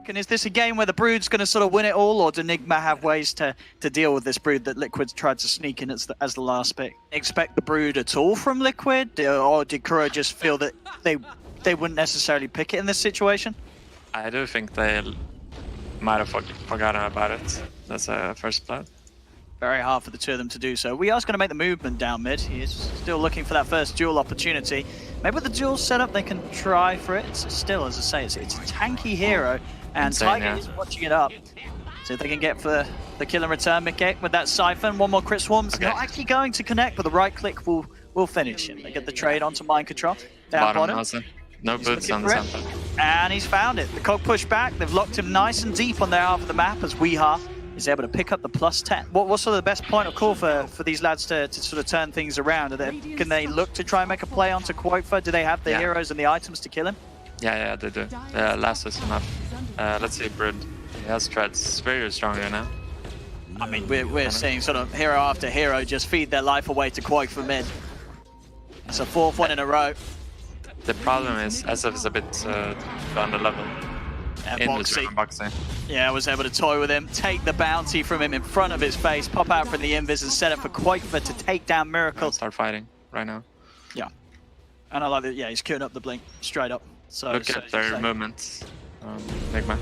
back? And is this a game where the Brood's going to sort of win it all, or do NIGMA have ways to deal with this Brood that Liquid tried to sneak in as the last pick? Expect the Brood at all from Liquid, or did Kuro just feel that they wouldn't necessarily pick it in this situation? I do think they might have forgotten about it. That's a first blood. Very hard for the two of them to do so. We are going to make the movement down mid. He is still looking for that first duel opportunity. Maybe with the duel setup, they can try for it. It's still, as I say, it's a tanky hero, and Tiger is watching it up. So if they can get for the kill and return mid-game with that Siphon, one more crit swarm's not actually going to connect, but the right click will finish him. They get the trade onto mind control. Down bottom. No boots on the center. And he's found it. The cog pushed back. They've locked him nice and deep on their half of the map as weehaw is able to pick up the +10. What's sort of the best point of call for these lads to sort of turn things around? Can they look to try and make a play onto Quofa? Do they have the heroes and the items to kill him? Yeah, they do. Last is enough. Let's see Brood. He has treads. It's very strong right now. I mean, we're seeing sort of hero after hero just feed their life away to Quofa mid. It's a fourth one in a row. The problem is SF is a bit under level. Boxy. Yeah, I was able to toy with him, take the bounty from him in front of his face, pop out from the invis and set up for Quakefer to take down Miracle. Start fighting right now. Yeah. And I like that, yeah, he's queuing up the blink straight up. So look at their movements. NIGMA.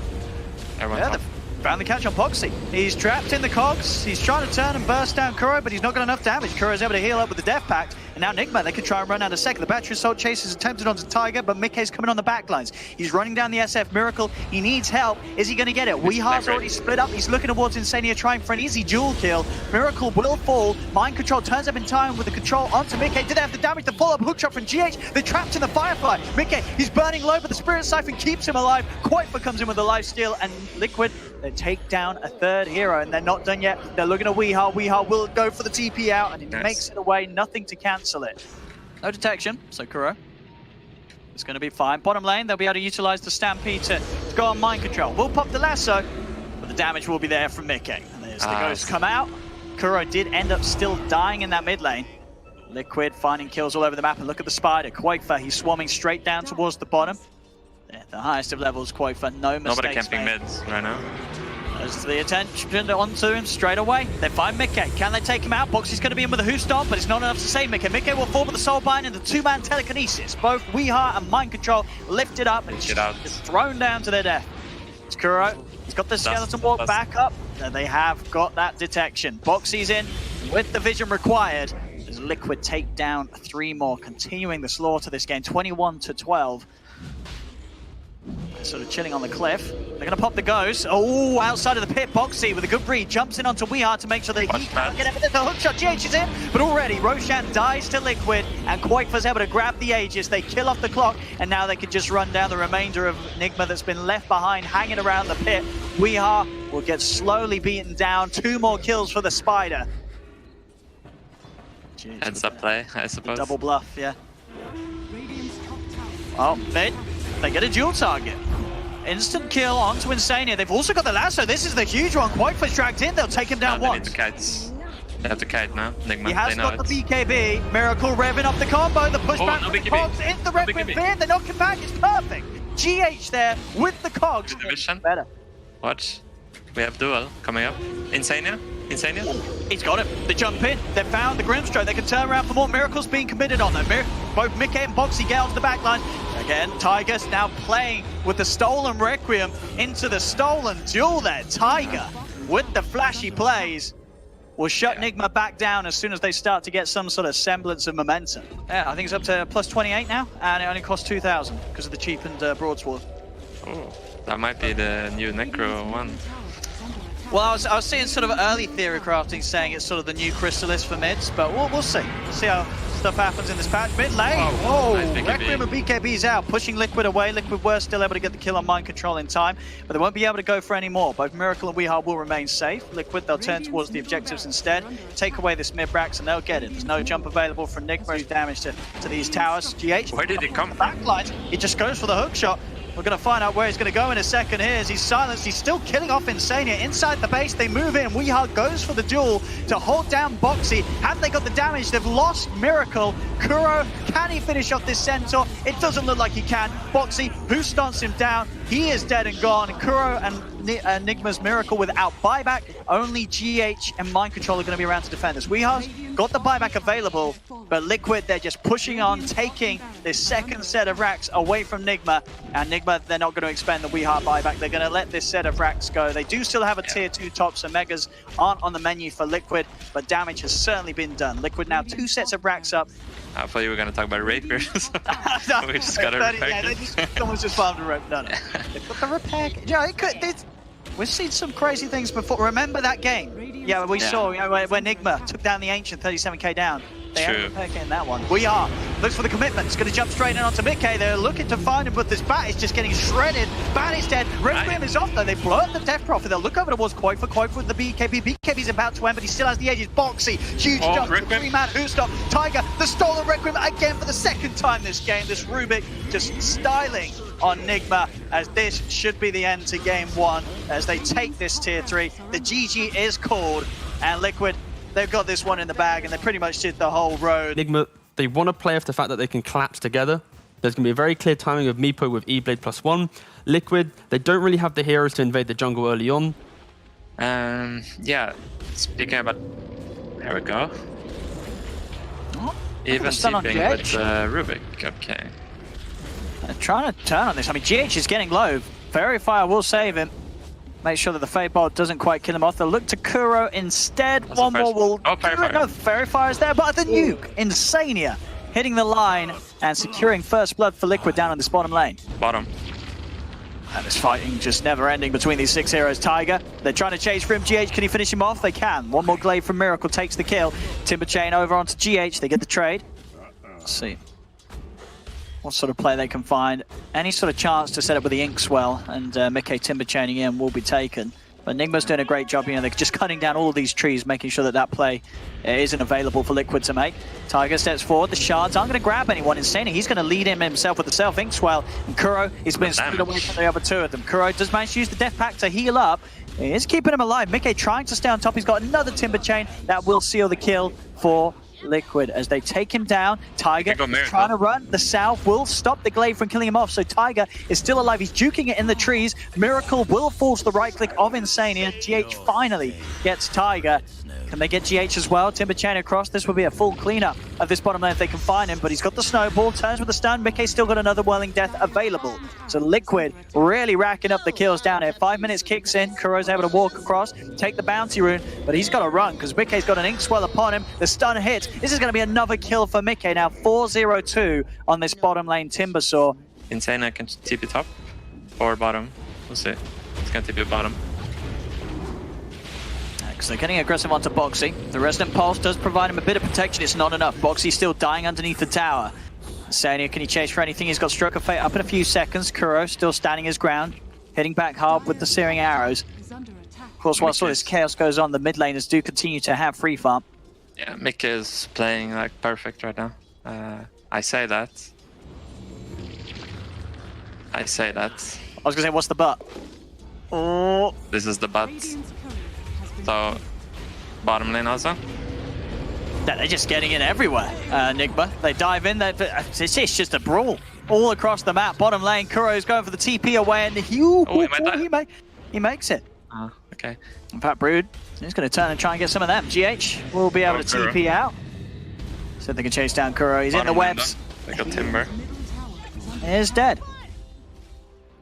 Everyone's found the catch on Boxy. He's trapped in the cogs. He's trying to turn and burst down Kuro, but he's not got enough damage. Kuro's able to heal up with the Death Pact. And now NIGMA, they could try and run out a second. The Battery Assault Chase is attempted onto Tiger, but Mikkei's coming on the backlines. He's running down the SF Miracle. He needs help. Is he going to get it? weeha's already split up. He's looking towards Insania, trying for an easy duel kill. Miracle will fall. Mind Control turns up in time with the control onto Mikkei. Do they have the damage? The follow-up hook shot from GH. They're trapped in the Firefly. Mikkei, he's burning low, but the Spirit Siphon keeps him alive. Quakefer comes in with a lifesteal, and Liquid, they take down a third hero, and they're not done yet. They're looking at weeha. weeha will go for the TP out, and he makes it away. Nothing to cancel it. No detection, so Kuro is going to be fine. Bottom lane, they'll be able to utilize the Stampede to go on mind control. We'll pop the lasso, but the damage will be there from Mikkei. And there's the ghost come out. Kuro did end up still dying in that mid lane. Liquid finding kills all over the map, and look at the spider. Quakefer, he's swarming straight down towards the bottom. Yeah, the highest of levels, Quakefer, no mistakes. Nobody camping mids right now. There's the attention onto him straight away. They find Mikkei. Can they take him out? Boxy's going to be in with a hoof stomp, but it's not enough to save Mikkei. Mikkei will fall with the soul bind and the two-man telekinesis. Both weeha and mind control lifted up and just thrown down to their death. It's Kuro. He's got the skeleton walk back up, and they have got that detection. Boxy's in with the vision required. As Liquid take down 3 more, continuing the slaughter this game, 21-12. Sort of chilling on the cliff. They're going to pop the ghost. Oh, outside of the pit, Boxy with a good read jumps in onto weeha to make sure that he can't get evidence. The hookshot, GH is in, but already Roshan dies to Liquid, and Quakefer's able to grab the Aegis. They kill off the clock, and now they can just run down the remainder of NIGMA that's been left behind, hanging around the pit. weeha will get slowly beaten down. 2 more kills for the spider. Heads up play, I suppose. Double bluff, yeah. Oh, mid. They get a dual target. Instant kill onto Insania. They've also got the lasso. This is the huge one. Quakefer's dragged in. They'll take him down once. They need the kites. They have the kite now. NIGMA, he has got the BKB. Miracle revving up the combo. The pushback from the cogs into the red with fear. They knock him back. It's perfect. GH there with the cogs. Division. Better. Watch. We have duel coming up. Insania. He's got him. They jump in. They found the Grimstroke. They can turn around for more. Miracles being committed on them. Both Mikkei and Boxy get onto the backline. Again, Tiger's now playing with the stolen Requiem into the stolen duel there. Tiger, with the flashy plays, will shut NIGMA back down as soon as they start to get some sort of semblance of momentum. Yeah, I think it's up to +28 now, and it only costs 2,000 because of the cheapened Broadsword. Oh, that might be the new Necro one. Well, I was seeing sort of early theory crafting saying it's sort of the new Chrysalis for mids, but we'll see. We'll see how stuff happens in this patch. Mid lane! Oh, nice Requiem and BKB's out, pushing Liquid away. Liquid were still able to get the kill on mind control in time, but they won't be able to go for any more. Both Miracle and weeha will remain safe. Liquid, they'll turn towards the objectives instead, take away this mid-brax, and they'll get it. There's no jump available from NIGMA. Damage to these towers. GH. Where did he come from? Backlines. He just goes for the hook shot. We're going to find out where he's going to go in a second here as he's silenced. He's still killing off Insania. Inside the base, they move in. weeha goes for the duel to hold down Boxy. Have they got the damage? They've lost Miracle. Kuro, can he finish off this Centaur? It doesn't look like he can. Boxy, who stunts him down? He is dead and gone. Kuro and NIGMA's Miracle without buyback. Only GH and Mind Control are going to be around to defend us. Weehar's got the buyback available, but Liquid, they're just pushing on, taking this second set of racks away from NIGMA. And NIGMA, they're not going to expend the Weehar buyback. They're going to let this set of racks go. They do still have a tier 2 top, so Megas aren't on the menu for Liquid, but damage has certainly been done. Liquid now 2 sets of racks up. I thought you were going to talk about Rapiers. We just got a repair. Yeah, someone's just farmed a repair. No. They've got the repair. Yeah, it could. We've seen some crazy things before. Remember that game? Yeah, we saw where NIGMA took down the Ancient 37k down. They had a repair in that one. We are. Looks for the commitment. It's going to jump straight in onto Mickey. They're looking to find him, but this bat is just getting shredded. Bat is dead. Requiem is off though. They've blown the Death Prophet. They'll look over towards Quoifa with the BKB. BKB's about to end, but he still has the edges. Boxy. Huge jump. 3-man who stop. Tiger, the stolen Requiem again for the second time this game. This Rubik just styling on NIGMA, as this should be the end to game 1 as they take this tier 3. The GG is called, and Liquid, they've got this one in the bag, and they pretty much did the whole road. NIGMA, they want to play off the fact that they can collapse together. There's going to be a very clear timing of Meepo with E-Blade +1. Liquid, they don't really have the heroes to invade the jungle early on. Yeah, speaking about... There we go. Oh, even TPing with Rubik, okay. They're trying to turn on this. I mean, GH is getting low. Fairy Fire will save him. Make sure that the Fade Bolt doesn't quite kill him off. They'll look to Kuro instead. That's one more will... Oh, Fairy Fire. No, Fairy Fire is there, but the nuke. Insania hitting the line and securing first blood for Liquid down in this bottom lane. Bottom. And this fighting just never ending between these 6 heroes. Tiger, they're trying to chase for him. GH, can he finish him off? They can. One more glaive from Miracle takes the kill. Timber Chain over onto GH. They get the trade. Let's see what sort of play they can find. Any sort of chance to set up with the Inkswell and Mickey Timber Chaining in will be taken. But NIGMA's doing a great job. They're just cutting down all of these trees, making sure that that play isn't available for Liquid to make. Tiger steps forward. The shards aren't going to grab anyone. Insane. He's going to lead him himself with the self Inkswell. And Kuro, he's been split away from the other 2 of them. Kuro does manage to use the Death Pact to heal up. He is keeping him alive. Mickey trying to stay on top. He's got another Timber Chain that will seal the kill for Liquid as they take him down. Tiger is trying to run. The South will stop the glaive from killing him off, so Tiger is still alive. He's juking it in the trees. Miracle will force the right click of Insania. GH finally gets Tiger. Can they get GH as well? Timber Chain across. This will be a full cleanup of this bottom lane if they can find him, but he's got the snowball, turns with the stun. Mickey's still got another Whirling Death available. So Liquid really racking up the kills down here. 5 minutes kicks in. Kuro's able to walk across, take the bounty rune, but he's got to run because Mickey's got an Inkswell upon him. The stun hits. This is going to be another kill for Mickey now. 4-0-2 on this bottom lane Timbersaw. Insane, I can TP top or bottom. We'll see. It's going to TP bottom. So they're getting aggressive onto Boxy. The Resonant Pulse does provide him a bit of protection. It's not enough. Boxy's still dying underneath the tower. Sania, can he chase for anything? He's got Stroke of Fate up in a few seconds. Kuro still standing his ground, hitting back hard with the Searing Arrows. Of course, whilst all this chaos goes on, the mid laners do continue to have free farm. Yeah, Mick is playing like perfect right now. I say that. I was going to say, what's the but? Oh. This is the but. So, bottom lane also? They're just getting in everywhere, NIGMA. They dive in, it's just a brawl all across the map. Bottom lane, Kuro's going for the TP away, and he makes it. Okay. In fact, Brood, he's going to turn and try and get some of them. GH will be able to TP out. So they can chase down Kuro. He's in the webs. They got Timber. He is dead.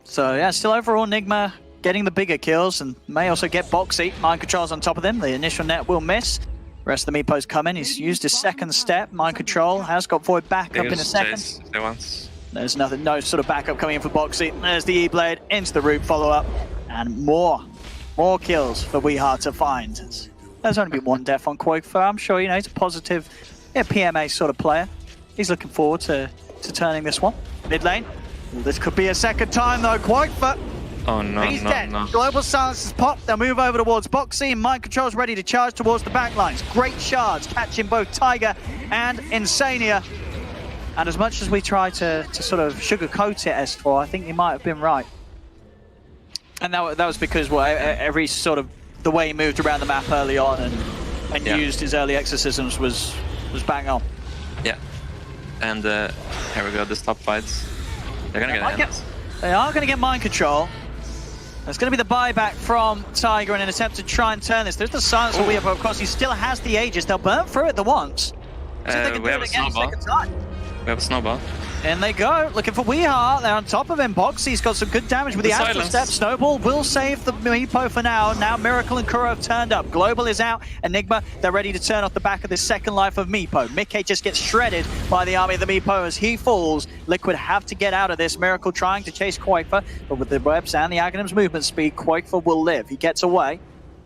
So yeah, still overall NIGMA getting the bigger kills and may also get Boxy. Mind Control's on top of them. The initial net will miss. Rest of the Meepos come in. He's used his second step. Mind Control has got Void back up in a second. There's nothing, no sort of backup coming in for Boxy. There's the E-Blade into the root follow-up. And more kills for Weehar to find. There's only been one death on Quoifa. I'm sure, you know, he's a positive PMA sort of player. He's looking forward to turning this one. Mid lane. This could be a second time though. Quoifa. Oh no, he's dead. Global Silence has popped. They'll move over towards Boxy, and Mind Control's ready to charge towards the backlines. Great shards, catching both Tiger and Insania. And as much as we try to sort of sugarcoat it, S4, I think you might have been right. And that was because every sort of the way he moved around the map early on and used his early exorcisms was bang on. Yeah. And here we go, the top fights. They're gonna get hands. They are going to get mind control. There's going to be the buyback from Tiger in an attempt to try and turn this. There's the silence for Weir, but of course he still has the Aegis. They'll burn through it the once. We have a snowball. We have a snowball. In they go, looking for Weeha. They're on top of him. Boxy's got some good damage with the Astral Step. Snowball will save the Meepo for now. Now Miracle and Kuro have turned up. Global is out. Enigma, they're ready to turn off the back of this second life of Meepo. Mickey just gets shredded by the army of the Meepo as he falls. Liquid have to get out of this. Miracle trying to chase Quaker, but with the webs and the Aghanim's movement speed, Quaker will live. He gets away.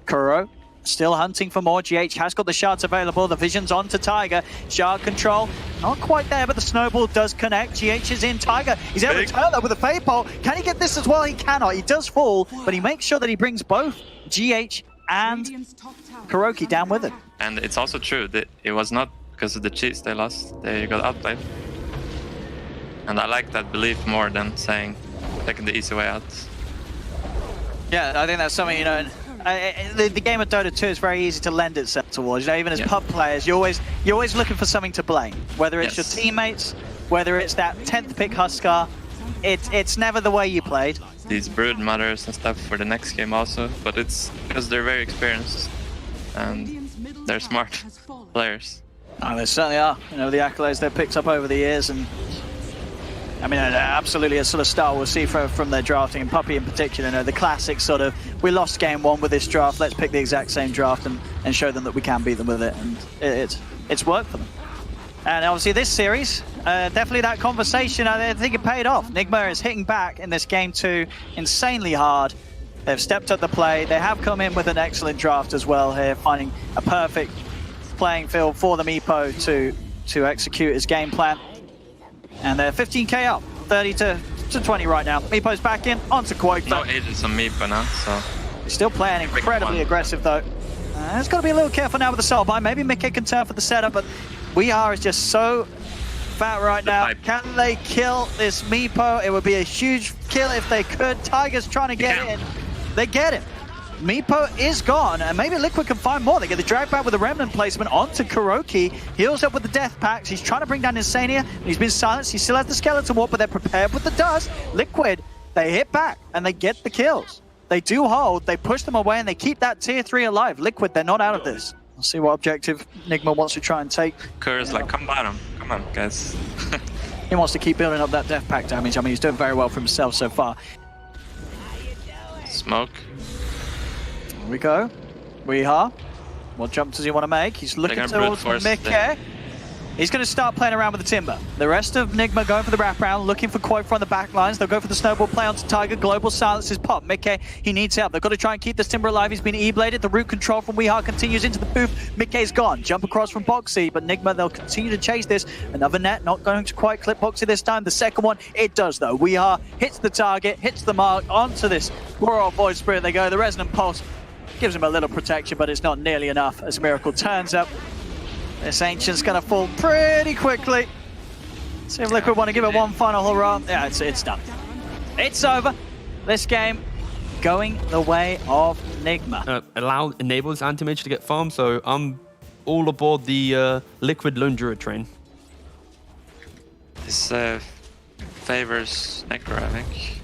Kuro still hunting for more. GH has got the shards available. The vision's on to Tiger. Shard control, not quite there, but the snowball does connect. GH is in. Tiger, he's able to turn that with a fade pole. Can he get this as well? He cannot. He does fall, but he makes sure that he brings both GH and Kuroki down with him. And it's also true that it was not because of the cheats they lost. They got outplayed. And I like that belief more than saying taking the easy way out. Yeah, I think that's something, you know, the game of Dota 2 is very easy to lend itself towards. You know, even as pub players, you're always looking for something to blame. Whether it's your teammates, whether it's that 10th pick Huskar, it's never the way you played. These brood mothers and stuff for the next game also, but it's because they're very experienced and they're smart players. Oh, they certainly are. You know, the accolades they've picked up over the years, and I mean, absolutely a sort of style we'll see from their drafting, and Puppy in particular, you know, the classic sort of, we lost game one with this draft, let's pick the exact same draft and show them that we can beat them with it, and it's worked for them. And obviously this series, definitely that conversation, I think it paid off. NIGMA is hitting back in this game 2 insanely hard. They've stepped up the play, they have come in with an excellent draft as well here, finding a perfect playing field for the Meepo to execute his game plan. And they're 15k up, 30 to 20 right now. Meepo's back in, onto Quake. No Aegis on Meepo now, so... He's still playing incredibly aggressive though. He's got to be a little careful now with the soul buy. Maybe Mickey can turn for the setup, but Weeha is just so fat right now. Can they kill this Meepo? It would be a huge kill if they could. Tiger's trying to get in. They get him. Meepo is gone, and maybe Liquid can find more. They get the drag back with the Remnant placement onto Kuroki. Heals up with the Death Packs. He's trying to bring down Insania. He's been silenced. He still has the Skeleton Warp, but they're prepared with the dust. Liquid, they hit back, and they get the kills. They do hold. They push them away, and they keep that tier 3 alive. Liquid, they're not out of this. We'll see what objective NIGMA wants to try and take. Kerr's like, come bottom. Come on, guys. He wants to keep building up that Death Pack damage. I mean, he's doing very well for himself so far. Smoke. Here we go. Weeha. What jump does he want to make? He's looking towards Mickey. He's going to start playing around with the Timber. The rest of NIGMA going for the wraparound, looking for Quote on the back lines. They'll go for the snowball play onto Tiger. Global silences pop. Mickey, he needs help. They've got to try and keep this Timber alive. He's been E-bladed. The root control from Weeha continues into the booth. Mickey's gone. Jump across from Boxy, but NIGMA, they'll continue to chase this. Another net, not going to quite clip Boxy this time. The second one, it does though. Weeha hits the target, hits the mark, onto this poor old Void Spirit they go. The Resonant Pulse gives him a little protection, but it's not nearly enough as Miracle turns up. This Ancient's going to fall pretty quickly. See if Liquid want to give it one final hurrah. Yeah, it's done. It's over. This game going the way of NIGMA. Enables anti-mage to get farmed, so I'm all aboard the Liquid Lone Druid train. This favors Necro, I think,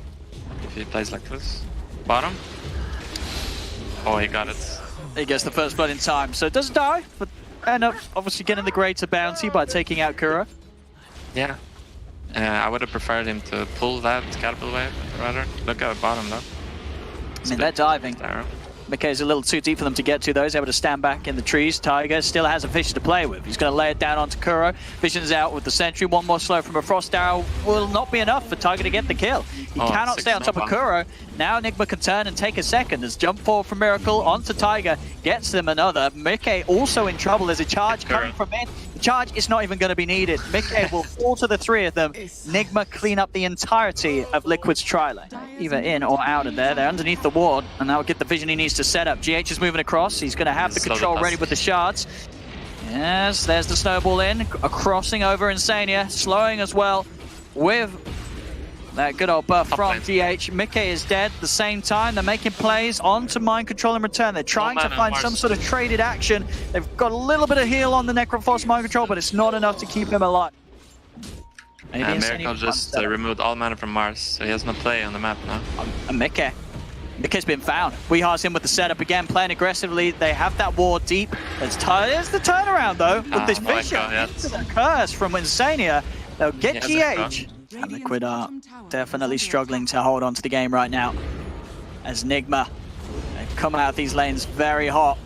if he plays like this. Bottom. Oh, he got it. He gets the first blood in time, so it doesn't die, but end up obviously getting the greater bounty by taking out Kuro. Yeah. I would have preferred him to pull that catapult wave, rather. Look at the bottom, though. I mean, they're diving. Mickey's a little too deep for them to get to, though. He's able to stand back in the trees. Tiger still has a Vision to play with. He's going to lay it down onto Kuro. Vision's out with the Sentry. One more slow from a Frost Arrow will not be enough for Tiger to get the kill. He cannot stay on top of Kuro. Now NIGMA can turn and take a second as jump forward from Miracle onto Tiger. Gets them another. Mickey also in trouble. There's a charge coming from in. The charge is not even going to be needed. Mickey will fall to the 3 of them. NIGMA clean up the entirety of Liquid's tri-lane. Either in or out of there. They're underneath the ward, and that will get the vision he needs to set up. GH is moving across. He's going to have the control ready with the shards. Yes, there's the snowball in. A crossing over Insania. Slowing as well with that good old buff from GH. Mickey is dead at the same time. They're making plays onto Mind Control in return. They're trying to find some sort of traded action. They've got a little bit of heal on the Necroforce Mind Control, but it's not enough to keep him alive. Maybe And Insane Miracle just removed all mana from Mars, so he has no play on the map now. And Mickey's been found. Weehar's in with the setup again, playing aggressively. They have that ward deep. There's the turnaround though with this Fisher. The curse from Insania. They'll get GH. And Liquid are definitely struggling to hold on to the game right now. As NIGMA, they've come out these lanes very hot.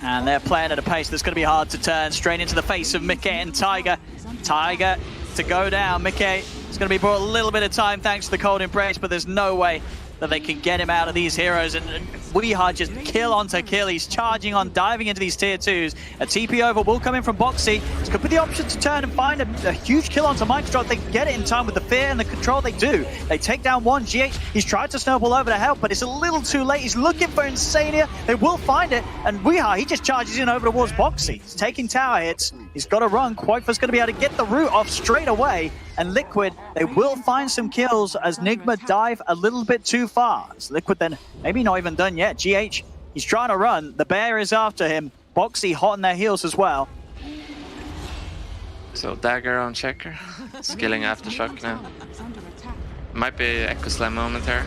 And they're playing at a pace that's going to be hard to turn. Straight into the face of Mickey and Tiger. Tiger to go down. Mickey is going to be brought a little bit of time thanks to the cold embrace, but there's no way that they can get him out of these heroes. And Weehar just kill onto kill. He's charging on, diving into these tier 2s. A TP over will come in from Boxy. He's going to put the option to turn and find a huge kill onto Microcontrol. They can get it in time with the fear and the control they do. They take down one. GH, he's tried to snowball over to help, but it's a little too late. He's looking for Insania. They will find it. And Weehar, he just charges in over towards Boxy. He's taking tower hits. He's got to run. Quaifa's going to be able to get the root off straight away. And Liquid, they will find some kills as NIGMA dive a little bit too far. As Liquid then maybe not even done yet. GH, he's trying to run. The bear is after him. Boxy hot on their heels as well. So Dagger on Checker, skilling Aftershock now. Might be Echo Slam moment here.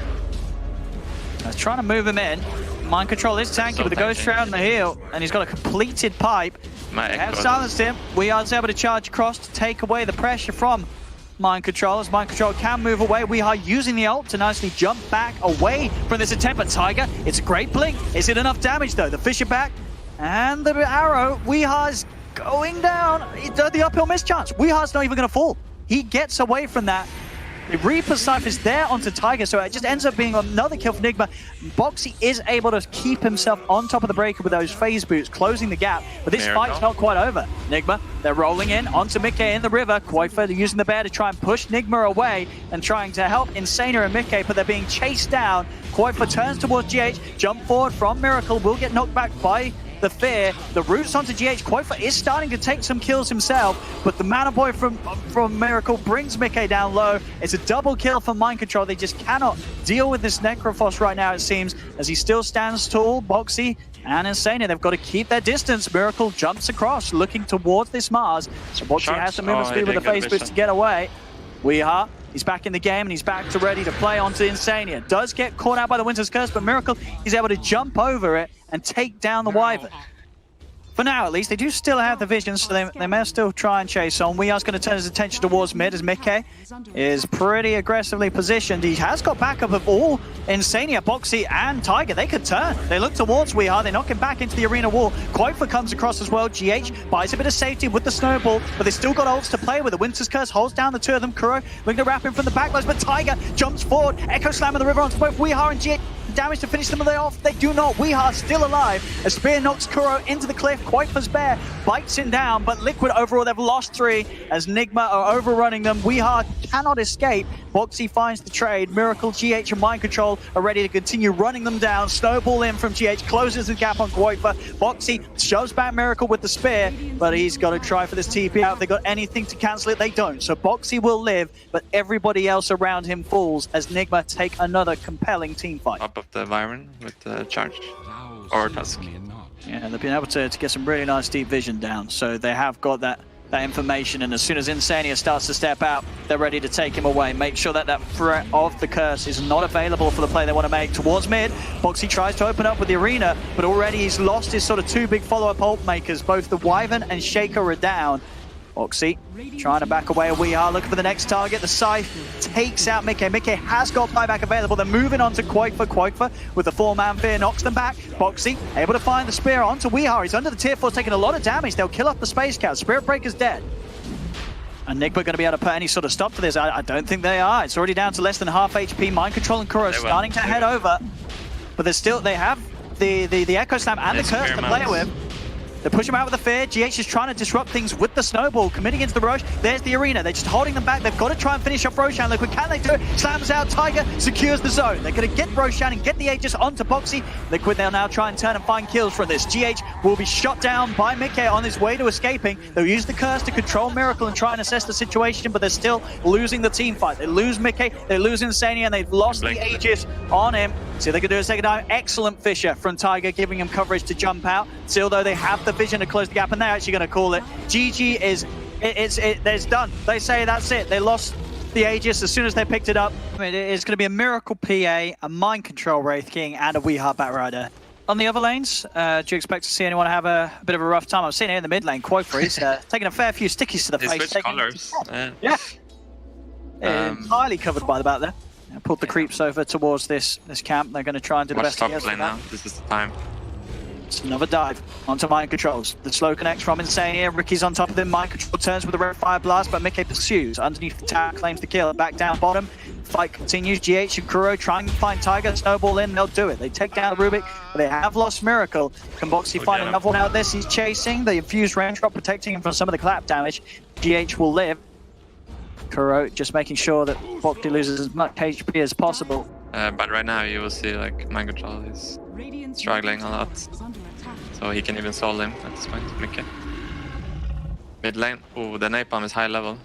He's trying to move him in. Mind Control is tanky with the Ghost Shroud on the heel, and he's got a completed pipe. They have silenced him. We are able to charge across to take away the pressure from Mind Control, as Mind Control can move away. We are using the ult to nicely jump back away from this attempt at Tiger. It's a great blink. Is it enough damage though? The Fisher back and the arrow. Weehar's going down. The uphill mischance. Weehar's not even going to fall. He gets away from that. The Reaper Scythe is there onto Tiger, so it just ends up being another kill for NIGMA. Boxy is able to keep himself on top of the breaker with those phase boots, closing the gap. But this fight's not quite over. NIGMA, they're rolling in onto Mickey in the river. Quaifa using the bear to try and push NIGMA away and trying to help Insania and Mickey, but they're being chased down. Quaifa turns towards GH, jump forward from Miracle, will get knocked back by the fear. The roots onto GH. Quaifa is starting to take some kills himself, but the Mana Boy from Miracle brings Mickey down low. It's a double kill for Mind Control. They just cannot deal with this Necrophos right now, it seems, as he still stands tall. Boxy and Insania, they've got to keep their distance. Miracle jumps across, looking towards this Mars. So Boxy has to move at speed with the face boots to get away. Weehar, he's back in the game and he's back to ready to play onto Insania. Does get caught out by the Winter's Curse, but Miracle, he's able to jump over it and take down the Wyvern. For now, at least, they do still have the vision, so they may still try and chase on. Weehar's going to turn his attention towards mid as Mickey is pretty aggressively positioned. He has got backup of all Insania, Boxy, and Tiger. They could turn. They look towards Weehar. They knock him back into the arena wall. Quaifa comes across as well. GH buys a bit of safety with the snowball, but they still got ults to play with. The Winter's Curse holds down the two of them. Kuro looking to wrap him from the backlines, but Tiger jumps forward. Echo Slam in the river onto both Weehar and GH. Damage to finish them off. They do not. Weehar still alive. A spear knocks Kuro into the cliff. Quaifa's bear bites him down, but Liquid overall, they've lost 3 as NIGMA are overrunning them. Weehar cannot escape. Boxy finds the trade. Miracle, GH, and Mind Control are ready to continue running them down. Snowball in from GH, closes the gap on Quaifa. Boxy shoves back Miracle with the spear, but he's got to try for this TP out. If they got anything to cancel it, they don't. So Boxy will live, but everybody else around him falls as NIGMA take another compelling team fight. Up of the Wyvern with the charge. Or Tusk. Yeah, they've been able to get some really nice deep vision down, so they have got that information, and as soon as Insania starts to step out, they're ready to take him away. Make sure that threat of the curse is not available for the play they want to make towards mid. Boxy tries to open up with the arena, but already he's lost his sort of 2 big follow-up ult makers. Both the Wyvern and Shaker are down. Boxy trying to back away. We are looking for the next target. The Scythe takes out Mickey. Mickey has got buyback available. They're moving on to Quaifa. Quaifa with the 4-man fear knocks them back. Boxy able to find the spear onto Weehar. He's under the tier 4, taking a lot of damage. They'll kill off the Space Cow. Spirit Breaker's dead. And NIGMA going to be able to put any sort of stop to this? I don't think they are. It's already down to less than half HP. Mind Control and Kuro starting to head over. But there's still, they have the Echo Slam and the Curse to play with. They push him out with the fear. GH is trying to disrupt things with the snowball, committing into the Roche. There's the arena. They're just holding them back. They've got to try and finish off Roshan. Liquid, can they do it? Slams out. Tiger secures the zone. They're going to get Roshan and get the Aegis onto Boxy. Liquid, they'll now try and turn and find kills from this. GH will be shot down by Mickey on his way to escaping. They'll use the curse to control Miracle and try and assess the situation, but they're still losing the team fight. They lose Mickey, they lose Insania, and they've lost the Aegis on him. See if they can do a second time. Excellent Fisher from Tiger, giving him coverage to jump out. Still, though, they have the vision to close the gap, and they're actually going to call it. GG is It's done. They say that's it. They lost the Aegis as soon as they picked it up. I mean, it's going to be a Miracle PA, a Mind Control Wraith King, and a Weeheart Batrider. On the other lanes, do you expect to see anyone have a bit of a rough time? I'm seeing it in the mid lane. Quoifer, taking a fair few stickies to the face. Switch colors. Yeah. Entirely covered by the back there. Pulled the creeps over towards this camp. They're going to try and do the best. Top lane now. This is the time. It's another dive onto Mind Controls. The slow connects from Insane here. Ricky's on top of them. Mind Control turns with a red fire blast, but Mickey pursues. Underneath the tower, claims the kill. Back down bottom. Fight continues. GH and Kuro trying to find Tiger. Snowball in. They'll do it. They take down Rubik, but they have lost Miracle. Can Boxy find another one out this? He's chasing. The infused raindrop protecting him from some of the clap damage. GH will live. Kuro just making sure that Boxy loses as much HP as possible. But right now you will see like Mind Control is struggling a lot. So he can even solve him at this point. Mickey. Mid lane. Oh, the napalm is high level.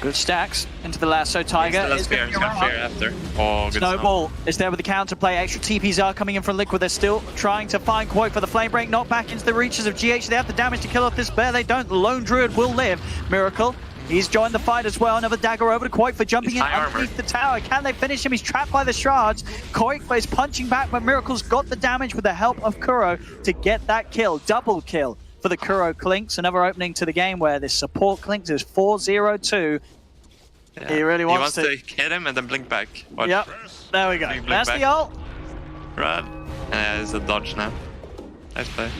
Good stacks into the lasso. Tiger is going to fear after. Oh, good Snowball is there with the counterplay. Extra TPs are coming in from Liquid. They're still trying to find Quote for the flame break. Not back into the reaches of GH. They have the damage to kill off this bear. They don't. The Lone Druid will live. Miracle. He's joined the fight as well. Another dagger over to Quote for jumping in underneath the tower. Can they finish him? He's trapped by the shards. Quote is punching back, but Miracle's got the damage with the help of Kuro to get that kill. Double kill for the Kuro Clinks. Another opening to the game where this support Clinks is 4-0-2. Yeah. He really wants to hit him and then blink back. Watch. Yep, there we go. That's the ult. Run. It's a dodge now. Nice play.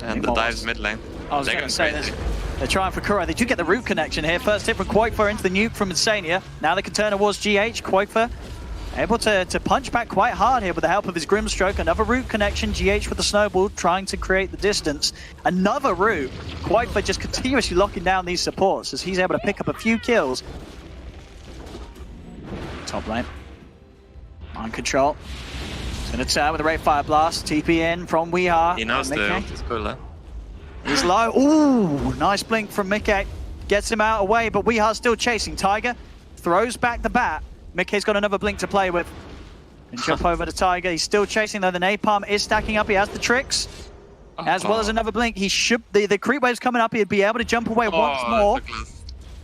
And the dive's mid lane. I was going to say this. They're trying for Kuro. They do get the root connection here. First hit from Quoifer into the nuke from Insania. Now they can turn towards GH. Quoifer able to punch back quite hard here with the help of his Grimstroke. Another root connection. GH with the snowball trying to create the distance. Another root. Quoifer just continuously locking down these supports as he's able to pick up a few kills. Top lane. Mind Control. He's going to turn with a Ray Fire Blast. TP in from Weeheart. He knows it's cool, huh? He's low. Ooh, nice blink from Mickey. Gets him out away, but Weeheart's still chasing. Tiger throws back the bat. Mickey's got another blink to play with. And jump over to Tiger. He's still chasing though. The napalm is stacking up. He has the tricks. As well as another blink. He should the creep wave's coming up. He'd be able to jump away once more.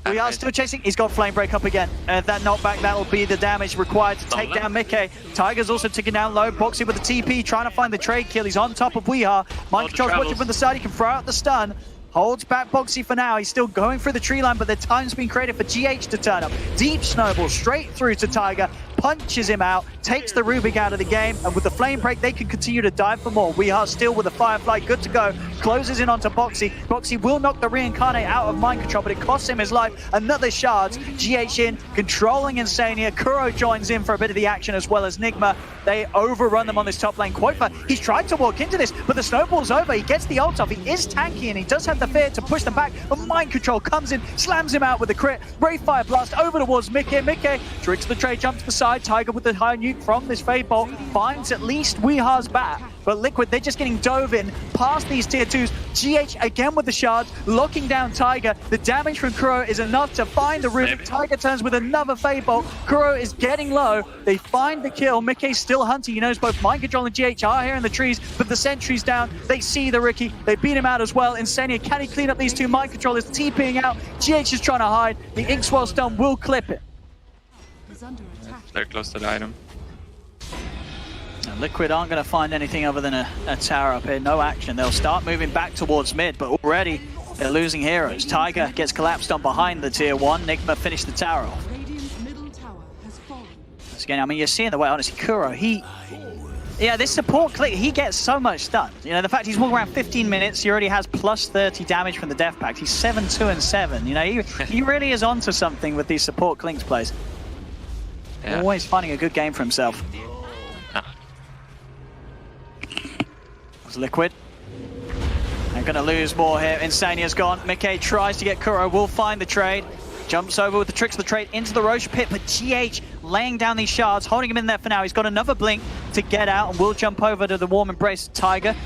We are still chasing. He's got flame break up again. That knockback, that'll be the damage required to take down Mickey. Tiger's also ticking down low. Boxy with the TP, trying to find the trade kill. He's on top of Weeheart. Mind Control's watching from the side. He can throw out the stun. Holds back Boxy for now. He's still going through the tree line, but the time's been created for GH to turn up. Deep snowball straight through to Tiger. Punches him out, takes the Rubik out of the game, and with the flame break, they can continue to dive for more. We are still with the Firefly, good to go. Closes in onto Boxy. Boxy will knock the Reincarnate out of Mind Control, but it costs him his life. Another shards. GH in, controlling Insania. Kuro joins in for a bit of the action as well as NIGMA. They overrun them on this top lane. Quoifer, he's tried to walk into this, but the snowball's over. He gets the ult off. He is tanky, and he does have the fear to push them back. But Mind Control comes in, slams him out with a crit. Ray Fire Blast over towards Mickey. Mickey tricks the trade, jumps to the side. Tiger with the high nuke from this Fade Bolt finds at least Weeheart's bat. But Liquid, they're just getting dove in past these tier 2s. GH again with the shards, locking down Tiger. The damage from Kuro is enough to find the Rubik. Tiger turns with another Fade Bolt. Kuro is getting low. They find the kill. Mickey's still hunting. He knows both Mind Control and GH are here in the trees, but the sentry's down. They see the Ricky. They beat him out as well. Insania, can he clean up these two? Mind Control is TPing out. GH is trying to hide. The Inkswell stun will clip it. They're close to the item. And Liquid aren't going to find anything other than a tower up here. No action. They'll start moving back towards mid, but already they're losing heroes. Tiger gets collapsed on behind the tier 1. NIGMA finished the tower off. Again, I mean, you're seeing the way, honestly, Kuro, this support click, he gets so much done. You know, the fact he's walking around 15 minutes, he already has plus 30 damage from the death pact. He's 7-2-7. You know, he really is onto something with these support clinks plays. Yeah. Always finding a good game for himself. It's Liquid. They're going to lose more here. Insania's gone. Mickey tries to get Kuro. Will find the trade. Jumps over with the tricks of the trade into the Roche pit, but GH laying down these shards, holding him in there for now. He's got another blink to get out and will jump over to the warm embrace of Tiger.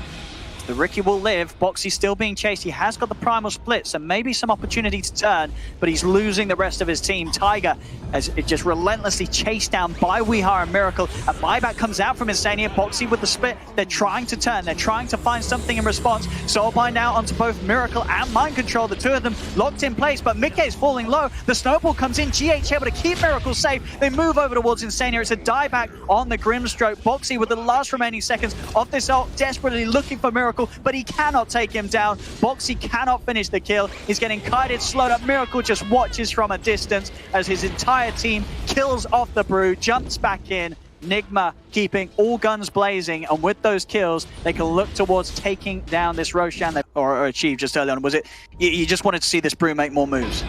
The Ricky will live. Boxy still being chased. He has got the primal split, so maybe some opportunity to turn, but he's losing the rest of his team. Tiger as it just relentlessly chased down by Weehaw and Miracle. A buyback comes out from Insania. Boxy with the split. They're trying to turn. They're trying to find something in response. Soulbind now onto both Miracle and Mind Control. The two of them locked in place, but Mickey's falling low. The snowball comes in. GH able to keep Miracle safe. They move over towards Insania. It's a dieback on the Grimstroke. Boxy with the last remaining seconds of this ult, desperately looking for Miracle, but he cannot take him down. Boxy cannot finish the kill. He's getting kited, slowed up. Miracle just watches from a distance as his entire team kills off the Brew, jumps back in. NIGMA keeping all guns blazing, and with those kills, they can look towards taking down this Roshan or achieve just early on. Was it you just wanted to see this Brew make more moves?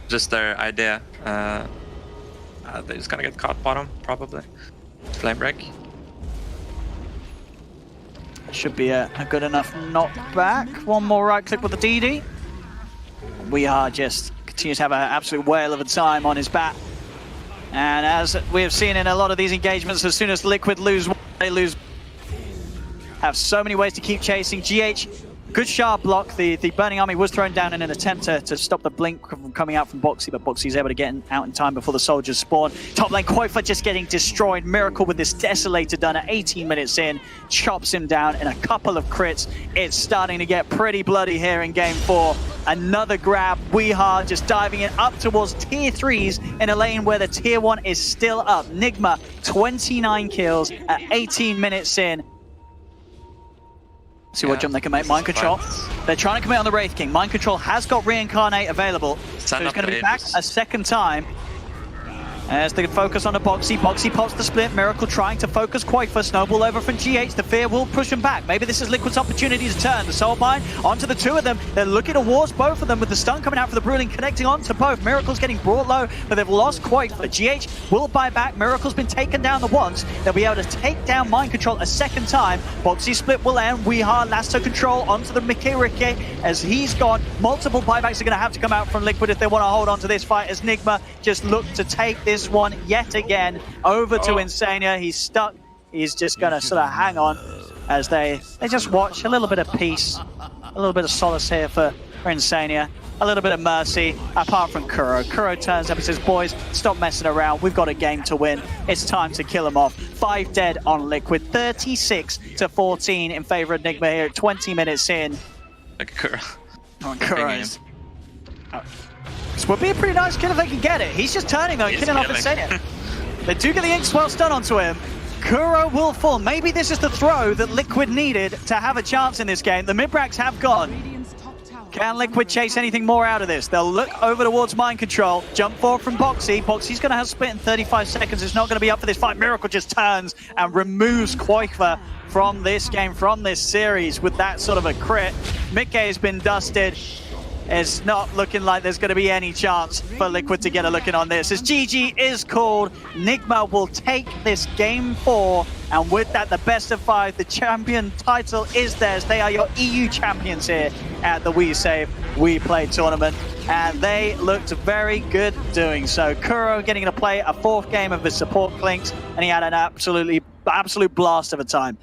Just their idea. They're just gonna get caught bottom, probably. Flame break. Should be a good enough knockback. One more right click with the DD. Weehaw just continues to have an absolute whale of a time on his bat. And as we have seen in a lot of these engagements, as soon as Liquid lose one, they lose. Have so many ways to keep chasing. GH, good sharp block. The Burning Army was thrown down in an attempt to stop the blink from coming out from Boxy, but Boxy's able to get out in time before the soldiers spawn. Top lane, Koifa just getting destroyed. Miracle with this Desolator done at 18 minutes in, chops him down in a couple of crits. It's starting to get pretty bloody here in game 4. Another grab. Weehaw just diving in up towards tier 3s in a lane where the tier 1 is still up. NIGMA, 29 kills at 18 minutes in. See what jump they can make. Mind Control. They're trying to commit on the Wraith King. Mind Control has got Reincarnate available. So he's going to be back a second time. As they focus on the Boxy. Boxy pops the split. Miracle trying to focus Koifa. Snowball over from GH. The fear will push him back. Maybe this is Liquid's opportunity to turn. The Soulbind onto the two of them. They're looking towards both of them with the stun coming out for the Brooding, connecting onto both. Miracle's getting brought low, but they've lost Koifa. GH will buy back. Miracle's been taken down the once. They'll be able to take down Mind Control a second time. Boxy split will end. Weehaw lasso control onto the Mickey Ricky as he's gone. Multiple buybacks are going to have to come out from Liquid if they want to hold on to this fight, as NIGMA just look to take this one yet again over to Insania. He's stuck. He's just going to sort of hang on as they just watch. A little bit of peace, a little bit of solace here for Insania. A little bit of mercy, apart from Kuro. Kuro turns up and says, boys, stop messing around. We've got a game to win. It's time to kill them off. 5 dead on Liquid. 36-14 in favor of NIGMA here at 20 minutes in. Like Kuro. Oh, Kuro's. This would be a pretty nice kill if they can get it. He's just turning though, killing off Insania. They do get the Ink Swell stun onto him. Kuro will fall. Maybe this is the throw that Liquid needed to have a chance in this game. The mid-bracks have gone. Can Liquid chase anything more out of this? They'll look over towards Mind Control. Jump forward from Boxy. Boxy's going to have split in 35 seconds. It's not going to be up for this fight. Miracle just turns and removes Koifa from this game, from this series with that sort of a crit. Mickey has been dusted. It's not looking like there's going to be any chance for Liquid to get a look in on this. As GG is called, NIGMA will take this game 4, and with that, the best of 5, the champion title is theirs. They are your EU champions here at the WeSave WePlay tournament, and they looked very good doing so. Kuro getting to play a 4th game of his support Clinks, and he had an absolute blast of a time.